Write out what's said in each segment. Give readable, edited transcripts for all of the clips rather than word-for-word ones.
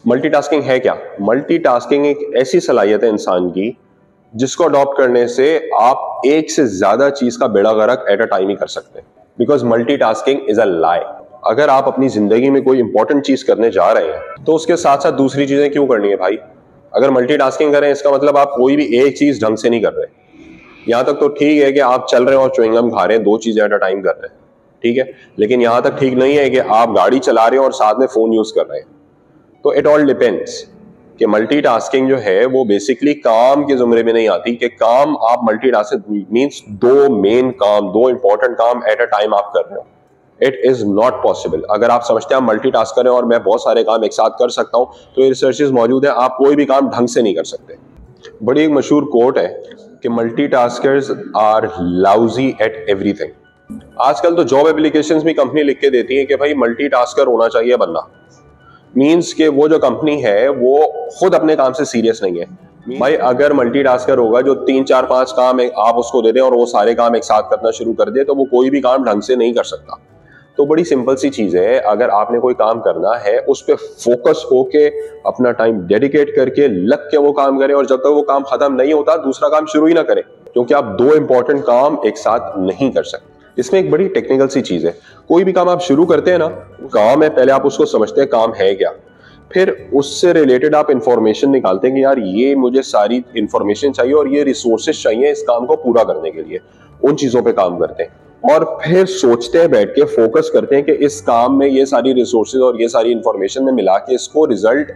Multitasking है क्या? Multitasking एक ऐसी सलाहियत है इंसान की जिसको अडॉप्ट करने से आप एक से ज्यादा चीज का बेड़ा गर्क एट अ टाइम ही कर सकते हैं। बिकॉज मल्टीटास्किंग इज अ लाई। अगर आप अपनी जिंदगी में कोई इंपॉर्टेंट चीज करने जा रहे हैं तो उसके साथ साथ दूसरी चीजें क्यों करनी है भाई? अगर मल्टीटास्किंग करें इसका मतलब आप कोई भी एक चीज ढंग से नहीं कर रहे। यहां तक तो ठीक है कि आप चल रहे हैं और च्युइंगम खा रहे हैं, दो चीजें एट अ टाइम कर रहे हैं, ठीक है। लेकिन यहां तक ठीक नहीं है कि आप गाड़ी चला रहे हैं और साथ में फोन यूज कर रहे हैं। तो इट ऑल डिपेंड्स कि मल्टीटास्किंग जो है वो बेसिकली काम के जुमरे में नहीं आती कि काम आप मल्टीटास्किंग मींस दो मेन काम, दो इंपॉर्टेंट काम एट अ टाइम आप कर रहे हो। It is not possible. अगर आप समझते हैं आप मल्टीटास्क करें और मैं बहुत सारे काम एक साथ कर सकता हूं तो ये रिसर्चेस मौजूद है, आप कोई भी काम ढंग से नहीं कर सकते। बड़ी एक मशहूर कोट है कि multitaskers are lousy at everything. आजकल तो जॉब एप्लीकेशंस भी कंपनी लिख के देती है कि भाई मल्टीटास्कर होना चाहिए बंदा। मींस के वो जो कंपनी है वो खुद अपने काम से सीरियस नहीं है। भाई अगर मल्टीटास्कर होगा जो 3 4 5 काम आप उसको दे दें और वो सारे काम एक साथ करना शुरू कर दे तो वो कोई भी काम ढंग से नहीं कर सकता। तो बड़ी सिंपल सी चीज है, अगर आपने कोई काम करना है उस पर फोकस होके अपना टाइम डेडिकेट करके लग के वो काम करें और जब तक वो काम खत्म नहीं होता दूसरा काम शुरू ही ना करें, क्योंकि आप दो इंपॉर्टेंट काम एक साथ नहीं कर सकते। इसमें एक बड़ी टेक्निकल सी चीज है, कोई भी काम आप शुरू करते हैं ना, काम है पहले आप उसको समझते हैं काम है क्या, फिर उससे रिलेटेड आप इंफॉर्मेशन निकालते हैं कि यार ये मुझे सारी इंफॉर्मेशन चाहिए और ये रिसोर्सेज चाहिए इस काम को पूरा करने के लिए। उन चीजों पे काम करते हैं और फिर सोचते हैं, बैठ के फोकस करते हैं कि इस काम में ये सारी रिसोर्सेज और ये सारी इंफॉर्मेशन में मिला के इसको रिजल्ट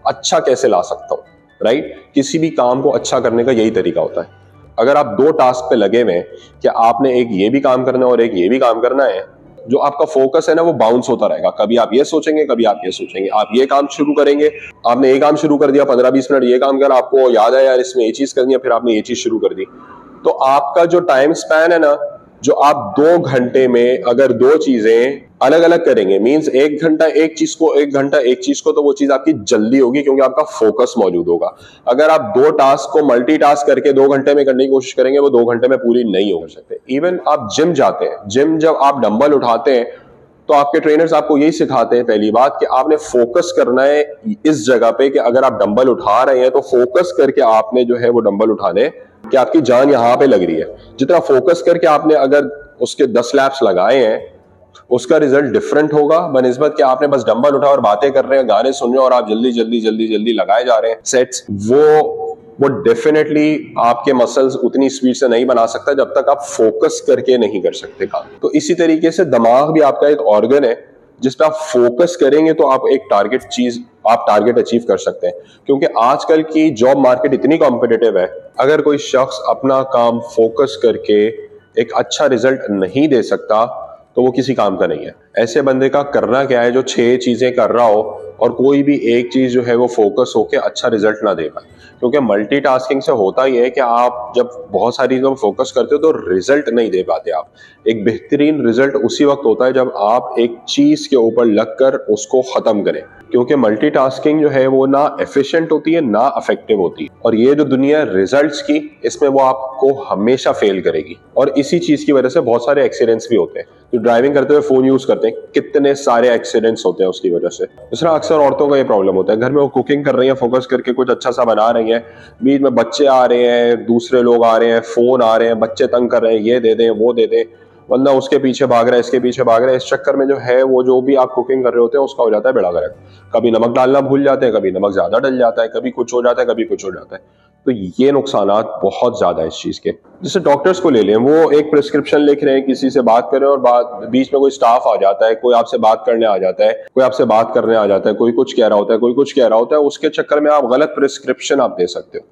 अच्छा कैसे ला सकता हूँ, राइट। किसी भी काम को अच्छा करने का यही तरीका होता है। अगर आप दो टास्क पे लगे हुए हैं कि आपने एक ये भी काम करना है और एक ये भी काम करना है, जो आपका फोकस है ना वो बाउंस होता रहेगा। कभी आप ये सोचेंगे, कभी आप ये सोचेंगे। आप ये काम शुरू करेंगे, आपने ये काम शुरू कर दिया, 15 20 मिनट ये काम कर, आपको याद है यार इसमें ये चीज करनी है, फिर आपने ये चीज शुरू कर दी। तो आपका जो टाइम स्पैन है ना, जो आप 2 घंटे में अगर दो चीजें अलग अलग करेंगे, मींस 1 घंटा एक चीज को, 1 घंटा एक चीज को, तो वो चीज आपकी जल्दी होगी क्योंकि आपका फोकस मौजूद होगा। अगर आप दो टास्क को मल्टीटास्क करके 2 घंटे में करने की कोशिश करेंगे वो 2 घंटे में पूरी नहीं हो सकते। इवन आप जिम जाते हैं, जिम जब आप डंबल उठाते हैं तो आपके ट्रेनर्स आपको यही सिखाते हैं पहली बात कि आपने फोकस करना है इस जगह पे कि अगर आप डंबल उठा रहे हैं तो फोकस करके आपने जो है वो डंबल उठाने कि आपकी जान यहां पे लग रही है। जितना फोकस करके आपने अगर उसके 10 लैप्स लगाए हैं उसका रिजल्ट डिफरेंट होगा बनिस्बत कि आपने बस डंबल उठा और बातें कर रहे हैं, गाने सुन रहे हैं और आप जल्दी जल्दी जल्दी जल्दी लगाए जा रहे हैं सेट्स। वो डेफिनेटली आपके मसल्स उतनी स्पीड से नहीं बना सकता जब तक आप फोकस करके नहीं कर सकते काम। तो इसी तरीके से दिमाग भी आपका एक ऑर्गन है जिस पे आप फोकस करेंगे तो आप एक टारगेट अचीव कर सकते हैं। क्योंकि आजकल की जॉब मार्केट इतनी कॉम्पिटिटिव है, अगर कोई शख्स अपना काम फोकस करके एक अच्छा रिजल्ट नहीं दे सकता तो वो किसी काम का नहीं है। ऐसे बंदे का करना क्या है जो 6 चीजें कर रहा हो और कोई भी एक चीज जो है वो फोकस होके अच्छा रिजल्ट ना दे पाए। क्योंकि मल्टीटास्किंग से होता ही है कि आप जब बहुत सारी चीजों पर फोकस करते हो तो रिजल्ट नहीं दे पाते आप। एक बेहतरीन रिजल्ट उसी वक्त होता है जब आप एक चीज के ऊपर लगकर उसको खत्म करें। क्योंकि मल्टीटास्किंग जो है वो ना एफिशिएंट होती है ना इफेक्टिव होती है, और ये जो दुनिया रिजल्ट्स की, इसमें वो आपको हमेशा फेल करेगी। और इसी चीज की वजह से बहुत सारे एक्सीडेंट्स भी होते हैं। तो ड्राइविंग करते हुए फोन यूज करते हैं, कितने सारे एक्सीडेंट्स होते हैं उसकी वजह से। दूसरा, अक्सर औरतों का ये प्रॉब्लम होता है, घर में वो कुकिंग कर रही है, फोकस करके कुछ अच्छा सा बना रही है, बीच में बच्चे आ रहे हैं, दूसरे लोग आ रहे हैं, फोन आ रहे हैं, बच्चे तंग कर रहे हैं, ये दे दें वो दे दें, वरना उसके पीछे भाग रहा है, इसके पीछे भाग रहा है। इस चक्कर में जो है वो जो भी आप कुकिंग कर रहे होते हैं उसका हो जाता है बेड़ा गर्क। कभी नमक डालना भूल जाते हैं, कभी नमक ज्यादा डल जाता है, कभी कुछ हो जाता है, कभी कुछ हो जाता है। तो ये नुकसानात बहुत ज्यादा है इस चीज के। जैसे डॉक्टर्स को ले लें, वो एक प्रिस्क्रिप्शन लिख रहे हैं, किसी से बात कर रहे हैं और बीच में कोई स्टाफ आ जाता है, कोई आपसे बात करने आ जाता है, कोई आपसे बात करने आ जाता है, कोई कुछ कह रहा होता है, कोई कुछ कह रहा होता है, उसके चक्कर में आप गलत प्रिस्क्रिप्शन आप दे सकते हो।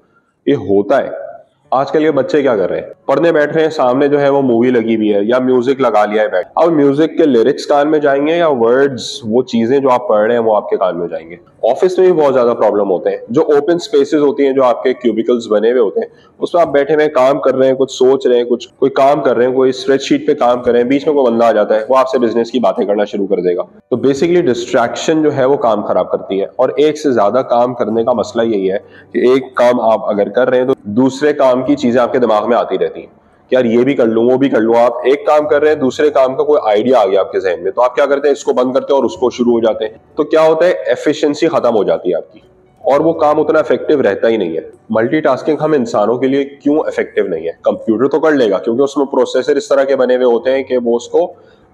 ये होता है। आजकल ये बच्चे क्या कर रहे हैं, पढ़ने बैठ रहे हैं, सामने जो है वो मूवी लगी हुई है या म्यूजिक लगा लिया है बैठ, अब म्यूजिक के लिरिक्स कान में जाएंगे या वर्ड्स, वो चीजें जो आप पढ़ रहे हैं वो आपके कान में जाएंगे। ऑफिस में भी बहुत ज्यादा प्रॉब्लम होते हैं। जो ओपन स्पेसेस होती हैं, जो आपके क्यूबिकल्स बने हुए होते हैं, उसमें आप बैठे हुए काम कर रहे हैं, कुछ सोच रहे हैं, कोई काम कर रहे हैं, कोई स्प्रेडशीट पे काम कर रहे हैं, बीच में कोई बंदा आ जाता है, वो आपसे बिजनेस की बातें करना शुरू कर देगा। तो बेसिकली डिस्ट्रैक्शन जो है वो काम खराब करती है। और एक से ज्यादा काम करने का मसला यही है कि एक काम आप अगर कर रहे हैं तो दूसरे काम की चीजें आपके दिमाग में आती रहती हैं कि यार ये भी कर लूं वो भी कर लूं। आप एक काम कर रहे हैं, दूसरे काम का कोई आइडिया आ गया आपके जहन में, तो आप क्या करते हैं, इसको बंद करते हैं और उसको शुरू हो जाते हैं। तो क्या होता है, एफिशिएंसी खत्म हो जाती है आपकी और वो काम उतना इफेक्टिव रहता ही नहीं है। मल्टीटास्किंग हम इंसानों के लिए क्यों इफेक्टिव नहीं है? कंप्यूटर तो कर लेगा क्योंकि उसमें प्रोसेसर इस तरह के बने हुए होते हैं कि वो उसको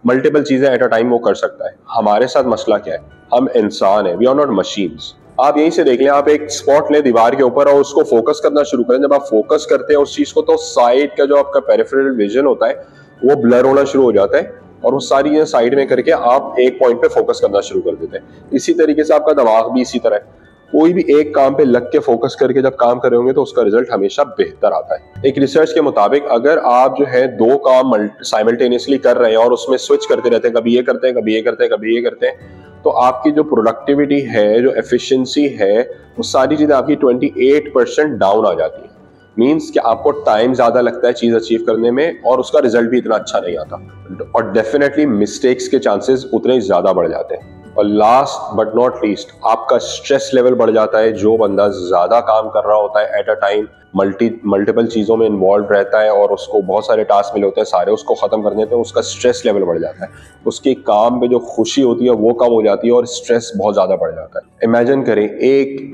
मल्टीपल चीजें एट अ टाइम वो कर सकता है। हमारे साथ मसला क्या है, हम इंसान है, वी आर नॉट मशीन्स। आप यहीं से देख लें, आप एक स्पॉट लें दीवार के ऊपर और उसको फोकस करना शुरू करें। जब आप फोकस करते हैं उस चीज को, तो साइड का जो आपका पेरिफेरल विजन होता है वो ब्लर होना शुरू हो जाता है और वो सारी चीजें साइड में करके आप एक पॉइंट पे फोकस करना शुरू कर देते हैं। इसी तरीके से आपका दिमाग भी इसी तरह है। कोई भी एक काम पे लग के फोकस करके जब काम कर रहे होंगे तो उसका रिजल्ट हमेशा बेहतर आता है। एक रिसर्च के मुताबिक अगर आप जो है दो काम साइमल्टेनियसली कर रहे हैं और उसमें स्विच करते रहते हैं, कभी ये करते हैं कभी ये करते हैं कभी ये करते हैं, तो आपकी जो प्रोडक्टिविटी है, जो एफिशिएंसी है, वो सारी चीजें आपकी 28% डाउन आ जाती है। मीन्स कि आपको टाइम ज्यादा लगता है चीज अचीव करने में और उसका रिजल्ट भी इतना अच्छा नहीं आता और डेफिनेटली मिस्टेक्स के चांसेस उतने ज्यादा बढ़ जाते हैं। और लास्ट बट नॉट लीस्ट, आपका स्ट्रेस लेवल बढ़ जाता है। जो बंदा ज्यादा काम कर रहा होता है एट अ टाइम, मल्टीपल चीजों में इन्वॉल्व रहता है और उसको बहुत सारे टास्क मिले होते हैं, सारे उसको खत्म करने होते हैं, उसका स्ट्रेस लेवल बढ़ जाता है। उसके काम पे जो खुशी होती है वो कम हो जाती है और स्ट्रेस बहुत ज्यादा बढ़ जाता है। इमेजिन करें, एक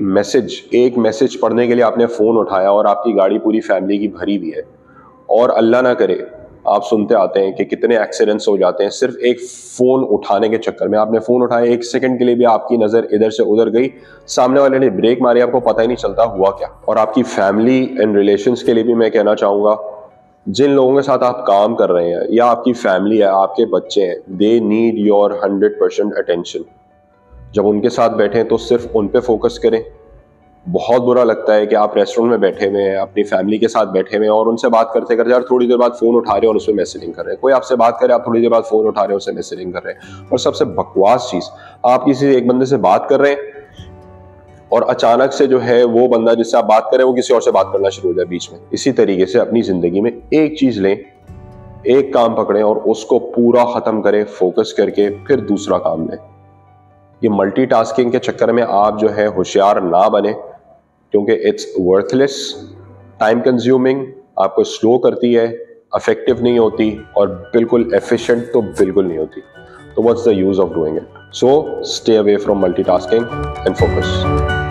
मैसेज पढ़ने के लिए आपने फोन उठाया और आपकी गाड़ी पूरी फैमिली की भरी भी है और अल्लाह ना करे, आप सुनते आते हैं कि कितने एक्सीडेंट्स हो जाते हैं सिर्फ एक फोन उठाने के चक्कर में। आपने फोन उठाया, एक सेकंड के लिए भी आपकी नजर इधर से उधर गई, सामने वाले ने ब्रेक मारी, आपको पता ही नहीं चलता हुआ क्या। और आपकी फैमिली एंड रिलेशंस के लिए भी मैं कहना चाहूंगा, जिन लोगों के साथ आप काम कर रहे हैं या आपकी फैमिली है, आपके बच्चे हैं, दे नीड योर 100% अटेंशन। जब उनके साथ बैठे तो सिर्फ उन पे फोकस करें। बहुत बुरा लगता है कि आप रेस्टोरेंट में बैठे हुए हैं, अपनी फैमिली के साथ बैठे हुए हैं और उनसे बात करते करते यार थोड़ी देर बाद फोन उठा रहे हैं और उसमें मैसेजिंग कर रहे हैं। कोई आपसे बात करे, आप थोड़ी देर बाद फोन उठा रहे हैं, उससे मैसेजिंग कर रहे हैं। और सबसे बकवास चीज, आप किसी एक बंदे से बात कर रहे हैं और अचानक से जो है वो बंदा जिससे आप बात कर रहे हैं वो किसी और से बात करना शुरू हो जाए बीच में। इसी तरीके से अपनी जिंदगी में एक चीज लें, एक काम पकड़ें और उसको पूरा खत्म करें फोकस करके, फिर दूसरा काम लें। ये मल्टीटास्किंग के चक्कर में आप जो है होशियार ना बने, क्योंकि इट्स वर्थलेस, टाइम कंज्यूमिंग, आपको स्लो करती है, इफेक्टिव नहीं होती और बिल्कुल एफिशिएंट तो बिल्कुल नहीं होती। तो what's the use of doing it? So stay away from multitasking and focus.